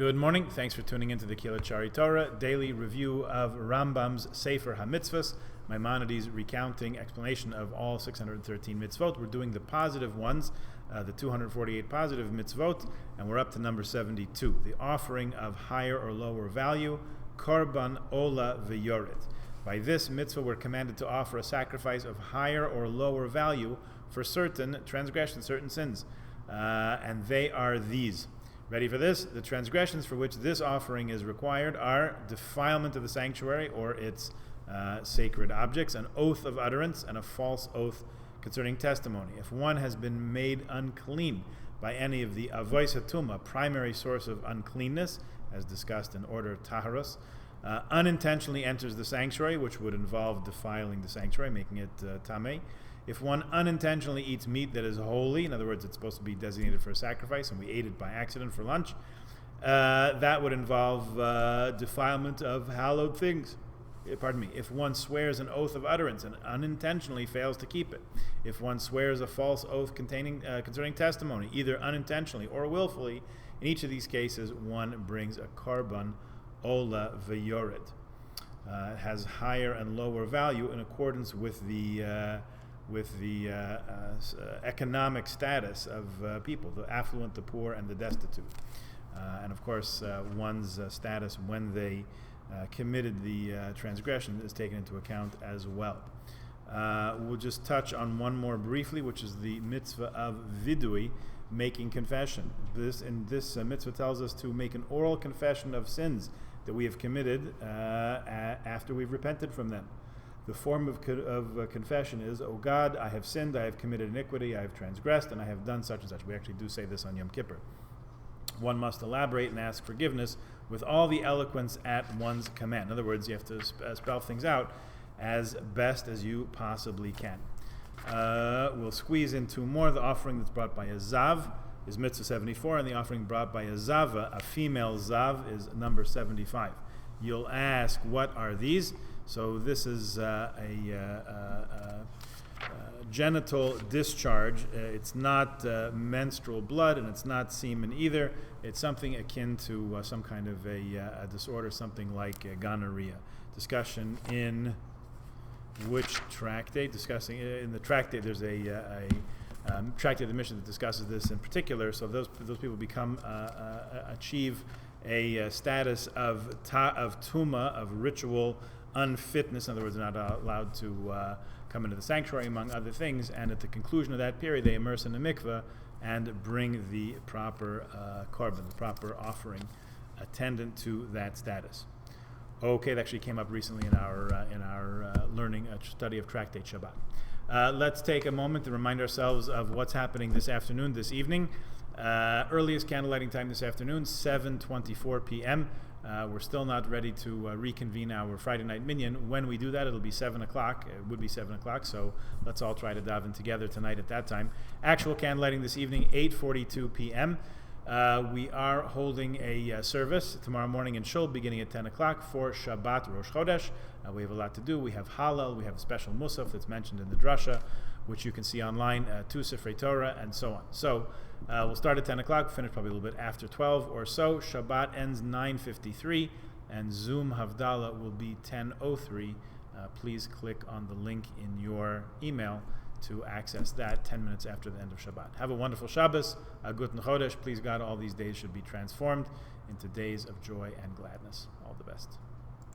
Good morning. Thanks for tuning into the Kila Chari Torah daily review of Rambam's Sefer HaMitzvos, Maimonides' recounting explanation of all 613 mitzvot. We're doing the positive ones, the 248 positive mitzvot, and we're up to number 72, the offering of higher or lower value, Korban Ola V'Yoret. By this mitzvah, we're commanded to offer a sacrifice of higher or lower value for certain transgressions, certain sins, and they are these. Ready for this? The transgressions for which this offering is required are defilement of the sanctuary or its sacred objects, an oath of utterance, and a false oath concerning testimony. If one has been made unclean by any of the avois hatuma, primary source of uncleanness, as discussed in order taharos, unintentionally enters the sanctuary, which would involve defiling the sanctuary, making it tameh. If one unintentionally eats meat that is holy, in other words, it's supposed to be designated for a sacrifice, and we ate it by accident for lunch, that would involve defilement of hallowed things. If one swears an oath of utterance and unintentionally fails to keep it, if one swears a false oath concerning testimony, either unintentionally or willfully, in each of these cases, one brings a korban ola v'yored. It has higher and lower value in accordance with the economic status of people, the affluent, the poor, and the destitute. And of course, one's status when they committed the transgression is taken into account as well. We'll just touch on one more briefly, which is the mitzvah of vidui, making confession. This mitzvah tells us to make an oral confession of sins that we have committed after we've repented from them. The form of confession is, "O God, I have sinned, I have committed iniquity, I have transgressed, and I have done such and such." We actually do say this on Yom Kippur. One must elaborate and ask forgiveness with all the eloquence at one's command. In other words, you have to spell things out as best as you possibly can. We'll squeeze in two more. The offering that's brought by a Zav is Mitzvah 74, and the offering brought by a Zava, a female Zav, is number 75. You'll ask, what are these? So this is a genital discharge. It's not menstrual blood, and it's not semen either. It's something akin to some kind of a disorder, something like gonorrhea. Discussion in which tractate? Discussing in the tractate. There's a tractate of the Mishnah that discusses this in particular. So those people achieve a status of tuma, of ritual unfitness. In other words, they're not allowed to come into the sanctuary, among other things, and at the conclusion of that period they immerse in a mikveh and bring the proper korban, the proper offering attendant to that status. Okay, that actually came up recently in our learning, study of Tractate Shabbat. Let's take a moment to remind ourselves of what's happening this afternoon, this evening. Earliest candlelighting time this afternoon, 7:24 p.m. We're still not ready to reconvene our Friday night minyan. When we do that, it'll be 7 o'clock. It would be 7 o'clock, so let's all try to daven together tonight at that time. Actual candlelighting this evening, 8:42 p.m. We are holding a service tomorrow morning in Shul, beginning at 10 o'clock for Shabbat Rosh Chodesh. We have a lot to do. We have Hallel, we have a special Musaf that's mentioned in the Drasha, which you can see online, two Sifrei Torah, and so on. So we'll start at 10 o'clock, finish probably a little bit after 12 or so. Shabbat ends 9:53, and Zoom Havdalah will be 10:03. Please click on the link in your email to access that 10 minutes after the end of Shabbat. Have a wonderful Shabbos, a Guten Chodesh. Please God, all these days should be transformed into days of joy and gladness. All the best.